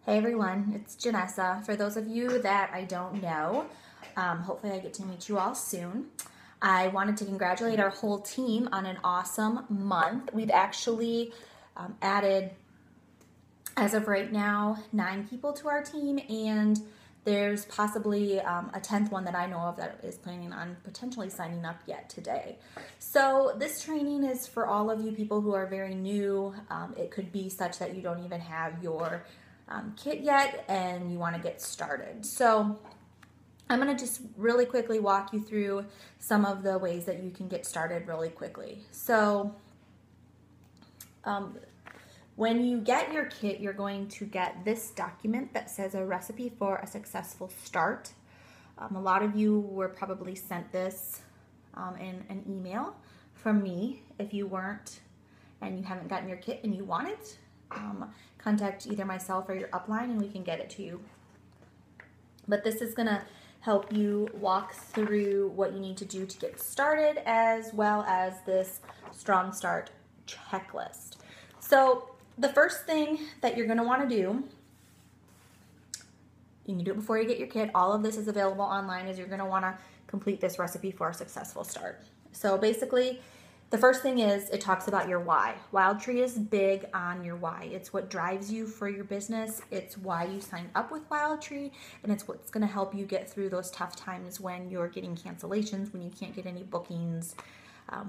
Hey everyone, it's Janessa. For those of you that I don't know, hopefully I get to meet you all soon. I wanted to congratulate our whole team on an awesome month. We've actually added, as of right now, 9 people to our team, and there's possibly a 10th one that I know of that is planning on potentially signing up yet today. So this training is for all of you people who are very new. It could be such that you don't even have your kit yet and you want to get started. So I'm going to just really quickly walk you through some of the ways that you can get started really quickly. So when you get your kit, you're going to get this document that says a recipe for a successful start. A lot of you were probably sent this in an email from me. If you weren't and you haven't gotten your kit and you want it, contact either myself or your upline and we can get it to you. But this is going to help you walk through what you need to do to get started, as well as this strong start checklist. So the first thing that you're going to want to do, you can do it before you get your kit. All of this is available online, as you're going to want to complete this recipe for a successful start. So basically, the first thing is it talks about your why. WildTree is big on your why. It's what drives you for your business. It's why you signed up with WildTree, and it's what's going to help you get through those tough times when you're getting cancellations, when you can't get any bookings,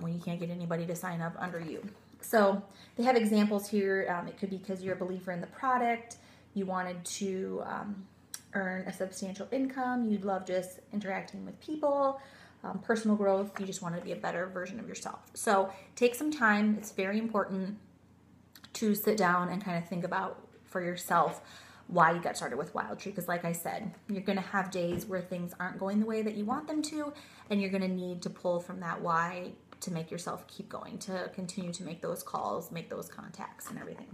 when you can't get anybody to sign up under you. So they have examples here. It could be because you're a believer in the product, you wanted to earn a substantial income, you'd love just interacting with people, personal growth, you just want to be a better version of yourself. So take some time. It's very important to sit down and kind of think about for yourself why you got started with WildTree, because like I said, you're going to have days where things aren't going the way that you want them to, and you're going to need to pull from that why to make yourself keep going, to continue to make those calls, make those contacts and everything.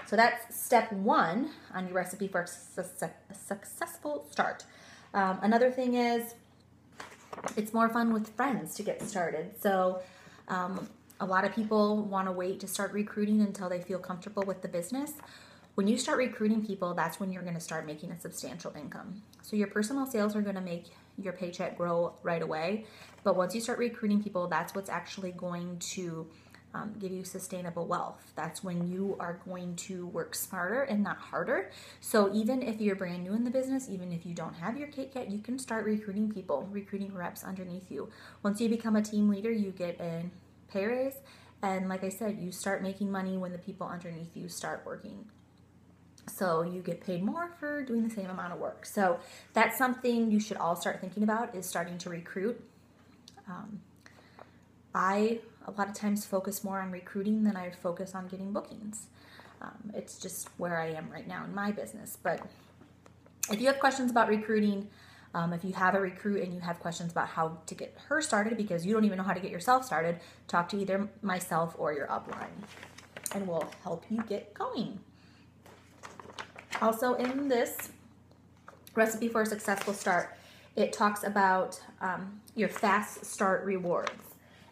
So that's step 1 on your recipe for a successful start. Another thing is, it's more fun with friends to get started. So a lot of people want to wait to start recruiting until they feel comfortable with the business. When you start recruiting people, that's when you're going to start making a substantial income. So your personal sales are going to make your paycheck grow right away. But once you start recruiting people, that's what's actually going to give you sustainable wealth. That's when you are going to work smarter and not harder. So even if you're brand new in the business, even if you don't have your kit yet, you can start recruiting people, recruiting reps underneath you. Once you become a team leader, you get a pay raise. And like I said, you start making money when the people underneath you start working. So you get paid more for doing the same amount of work. So that's something you should all start thinking about, is starting to recruit. I a lot of times focus more on recruiting than I focus on getting bookings. It's just where I am right now in my business. But if you have questions about recruiting, if you have a recruit and you have questions about how to get her started because you don't even know how to get yourself started, talk to either myself or your upline, and we'll help you get going. Also in this recipe for a successful start, it talks about your fast start rewards.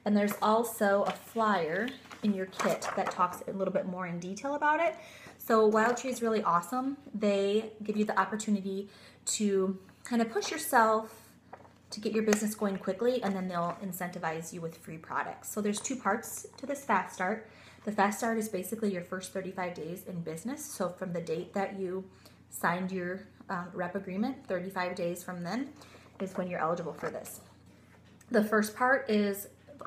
And there's also a flyer in your kit that talks a little bit more in detail about it. So WildTree is really awesome. They give you the opportunity to kind of push yourself to get your business going quickly, and then they'll incentivize you with free products. So there's 2 parts to this fast start. The fast start is basically your first 35 days in business. So from the date that you signed your rep agreement, 35 days from then is when you're eligible for this. The first part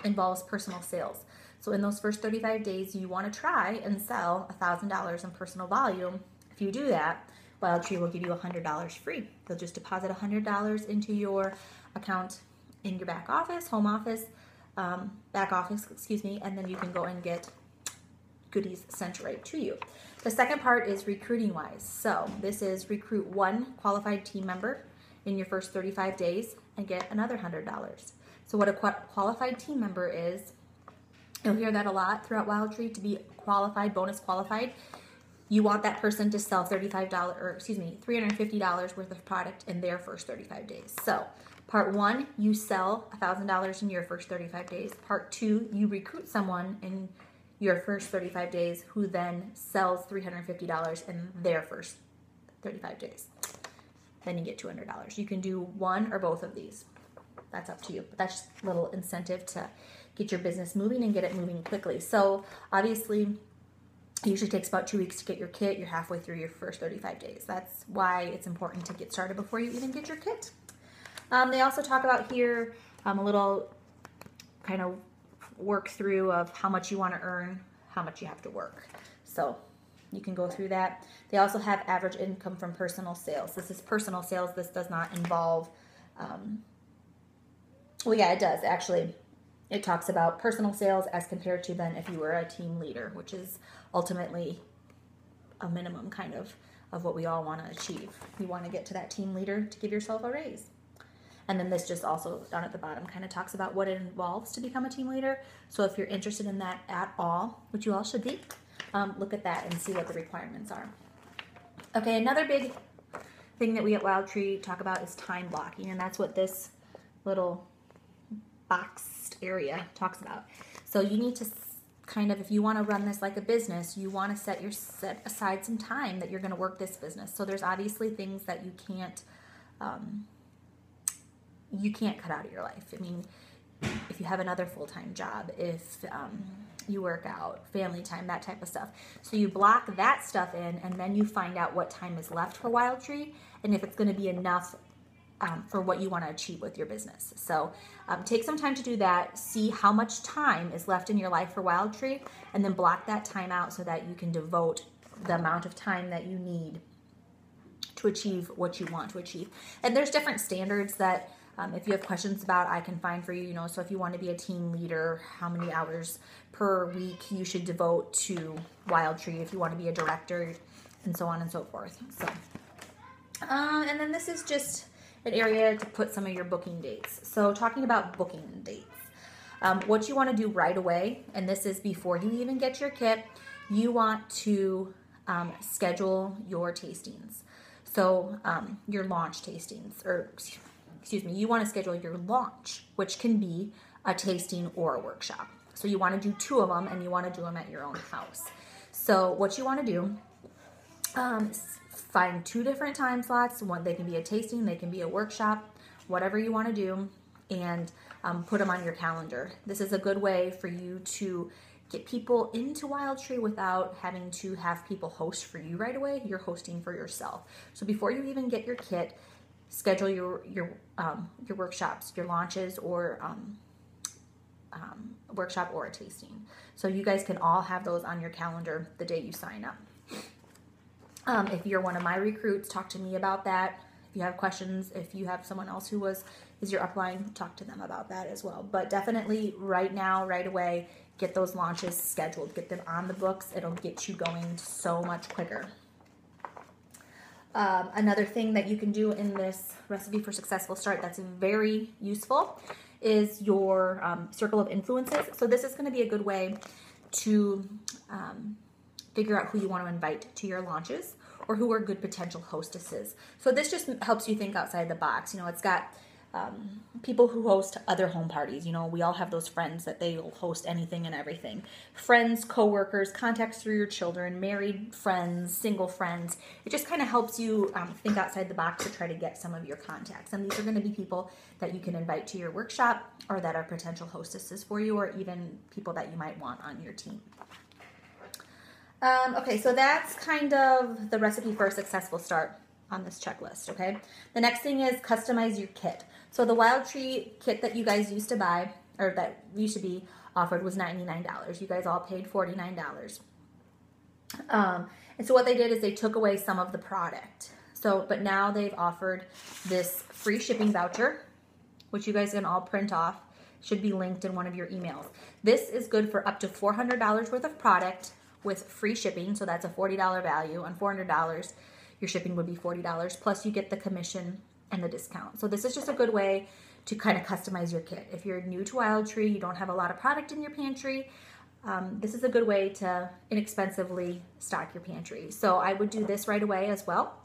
involves personal sales. So in those first 35 days, you want to try and sell $1,000 in personal volume. If you do that, WildTree will give you $100 free. They'll just deposit $100 into your account in your back office, back office, excuse me, and then you can go and get goodies sent right to you. The second part is recruiting wise. So this is recruit 1 qualified team member in your first 35 days and get another $100. So what a qualified team member is, you'll hear that a lot throughout WildTree. To be qualified, bonus qualified, you want that person to sell $350 worth of product in their first 35 days. So part 1, you sell $1,000 in your first 35 days. Part 2, you recruit someone in your first 35 days who then sells $350 in their first 35 days. Then you get $200. You can do one or both of these. That's up to you. But that's just a little incentive to get your business moving and get it moving quickly. So obviously, it usually takes about 2 weeks to get your kit. You're halfway through your first 35 days. That's why it's important to get started before you even get your kit. They also talk about here a little kind of work through of how much you want to earn, how much you have to work. So you can go through that. They also have average income from personal sales. This is personal sales. This does not involve, well, yeah, it does actually. It talks about personal sales as compared to then if you were a team leader, which is ultimately a minimum kind of what we all want to achieve. You want to get to that team leader to give yourself a raise. And then this just also down at the bottom kind of talks about what it involves to become a team leader. So if you're interested in that at all, which you all should be, look at that and see what the requirements are. Okay, another big thing that we at Wild Tree talk about is time blocking, and that's what this little boxed area talks about. So you need to kind of, if you want to run this like a business, you want to set aside some time that you're going to work this business. So there's obviously things that you can't cut out of your life. I mean, if you have another full-time job, if you work out, family time, that type of stuff. So you block that stuff in, and then you find out what time is left for Wild Tree and if it's going to be enough for what you want to achieve with your business. So take some time to do that, see how much time is left in your life for Wild Tree, and then block that time out so that you can devote the amount of time that you need to achieve what you want to achieve. And there's different standards that if you have questions about, I can find for you, you know, so if you want to be a team leader, how many hours per week you should devote to Wild Tree, if you want to be a director, and so on and so forth. So, and then this is just an area to put some of your booking dates. So talking about booking dates, what you want to do right away, and this is before you even get your kit, you want to schedule your tastings. So your launch tastings, or excuse me, you want to schedule your launch, which can be a tasting or a workshop. So you want to do 2 of them, and you want to do them at your own house. So what you want to do, find 2 different time slots. One, they can be a tasting, they can be a workshop, whatever you want to do, and put them on your calendar. This is a good way for you to get people into Wild Tree without having to have people host for you right away. You're hosting for yourself. So before you even get your kit, schedule your workshops, your launches, or workshop or a tasting. So you guys can all have those on your calendar the day you sign up. If you're one of my recruits, talk to me about that. If you have questions, if you have someone else who is your upline, talk to them about that as well. But definitely right now, right away, get those launches scheduled. Get them on the books. It'll get you going so much quicker. Another thing that you can do in this Recipe for Successful Start that's very useful is your circle of influences. So this is going to be a good way to figure out who you want to invite to your launches or who are good potential hostesses. So this just helps you think outside the box. You know, it's got people who host other home parties. You know, we all have those friends that they'll host anything and everything. Friends, coworkers, contacts through your children, married friends, single friends. It just kind of helps you think outside the box to try to get some of your contacts. And these are going to be people that you can invite to your workshop or that are potential hostesses for you, or even people that you might want on your team. Okay, so that's kind of the Recipe for a Successful Start on this checklist, okay? The next thing is customize your kit. So the Wild Tree kit that you guys used to buy, or that used to be offered, was $99. You guys all paid $49. And so what they did is they took away some of the product. So, but now they've offered this free shipping voucher, which you guys can all print off. Should be linked in one of your emails. This is good for up to $400 worth of product with free shipping. So that's a $40 value. On $400, your shipping would be $40, plus you get the commission and the discount. So this is just a good way to kind of customize your kit. If you're new to Wild Tree, you don't have a lot of product in your pantry, this is a good way to inexpensively stock your pantry. So I would do this right away as well.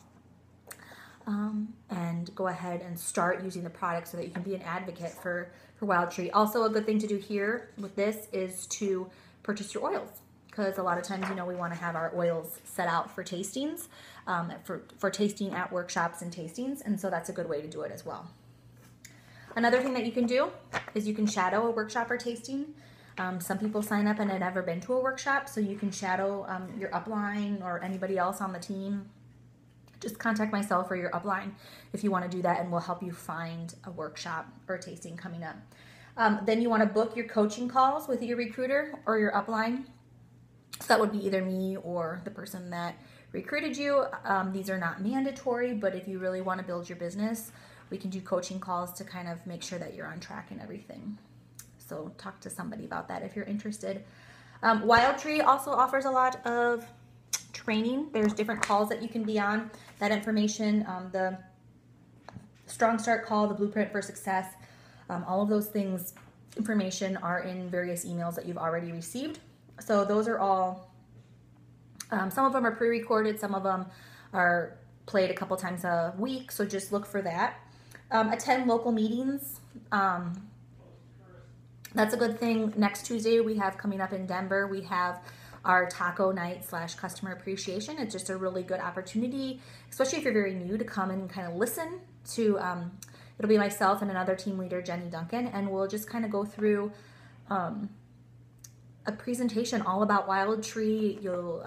And go ahead and start using the product so that you can be an advocate for Wild Tree. Also, a good thing to do here with this is to purchase your oils. because a lot of times, we want to have our oils set out for tastings, for tasting at workshops and tastings, and so that's a good way to do it as well. Another thing that you can do is you can shadow a workshop or tasting. Some people sign up and have never been to a workshop, so you can shadow your upline or anybody else on the team. Just contact myself or your upline if you want to do that, and we'll help you find a workshop or a tasting coming up. Then you want to book your coaching calls with your recruiter or your upline. So that would be either me or the person that recruited you. These are not mandatory, but if you really want to build your business, we can do coaching calls to kind of make sure that you're on track and everything. So talk to somebody about that if you're interested. WildTree also offers a lot of training. There's different calls that you can be on. That information, the Strong Start call, the Blueprint for Success, all of those things, information are in various emails that you've already received. So those are all, some of them are pre-recorded, some of them are played a couple times a week, so just look for that. Attend local meetings. That's a good thing. Next Tuesday we have coming up in Denver, we have our taco night / customer appreciation. It's just a really good opportunity, especially if you're very new, to come and kind of listen to, it'll be myself and another team leader, Jenny Duncan, and we'll just kind of go through a presentation all about WildTree. You'll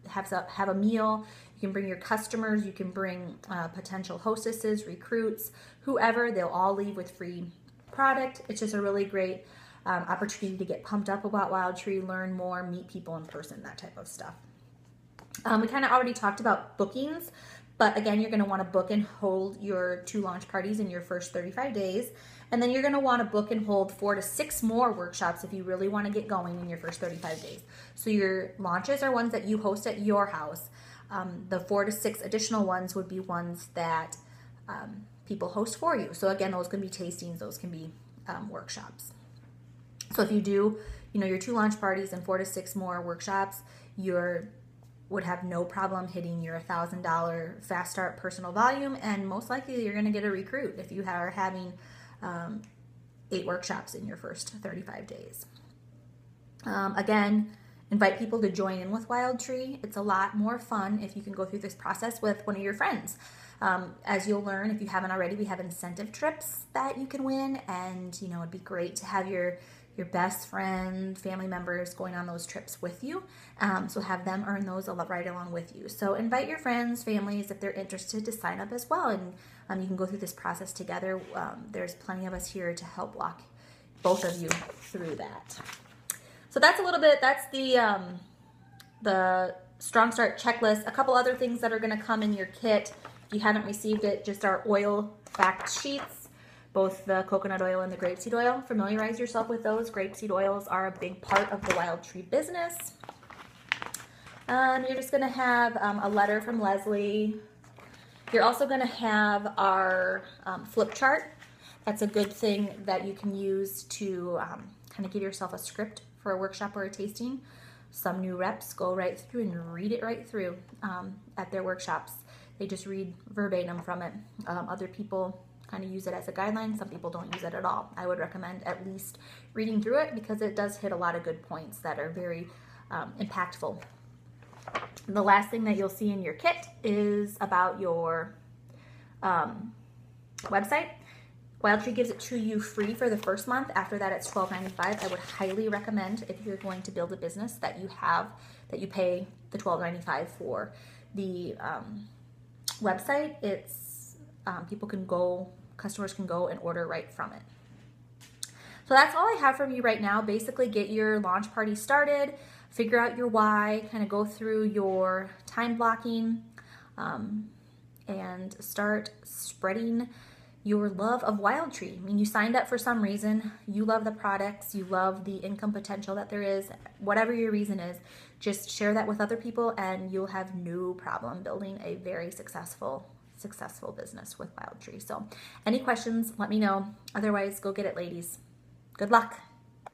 have a meal. You can bring your customers, you can bring potential hostesses, recruits, whoever. They'll all leave with free product. It's just a really great opportunity to get pumped up about WildTree, learn more, meet people in person, that type of stuff. We kind of already talked about bookings, but again, you're going to want to book and hold your 2 launch parties in your first 35 days. And then you're going to want to book and hold 4 to 6 more workshops if you really want to get going in your first 35 days. So your launches are ones that you host at your house. The 4 to 6 additional ones would be ones that people host for you. So again, those can be tastings, those can be workshops. So if you do, your 2 launch parties and 4 to 6 more workshops, you would have no problem hitting your $1,000 fast start personal volume, and most likely you're going to get a recruit if you are having 8 workshops in your first 35 days. Again, invite people to join in with WildTree. It's a lot more fun if you can go through this process with one of your friends. As you'll learn, if you haven't already, we have incentive trips that you can win, and it'd be great to have your best friend, family members going on those trips with you. So have them earn those right along with you. So invite your friends, families, if they're interested, to sign up as well, and you can go through this process together. There's plenty of us here to help walk both of you through that. So that's a little bit, that's the Strong Start checklist. A couple other things that are going to come in your kit. If you haven't received it, just our oil fact sheets, both the coconut oil and the grapeseed oil. Familiarize yourself with those. Grapeseed oils are a big part of the WildTree business. You're just going to have a letter from Leslie. You're also going to have our flip chart. That's a good thing that you can use to kind of give yourself a script for a workshop or a tasting. Some new reps go right through and read it right through at their workshops. They just read verbatim from it. Other people kind of use it as a guideline. Some people don't use it at all. I would recommend at least reading through it because it does hit a lot of good points that are very impactful. And the last thing that you'll see in your kit is about your website. WildTree gives it to you free for the first month. After that, it's $12.95. I would highly recommend, if you're going to build a business, that you pay the $12.95 for the website. It's customers can go and order right from it. So that's all I have from you right now. Basically, get your launch party started, figure out your why, kind of go through your time blocking, and start spreading your love of WildTree. I mean, you signed up for some reason. You love the products. You love the income potential that there is. Whatever your reason is, just share that with other people and you'll have no problem building a very successful business with WildTree. So any questions, let me know. Otherwise, go get it, ladies. Good luck.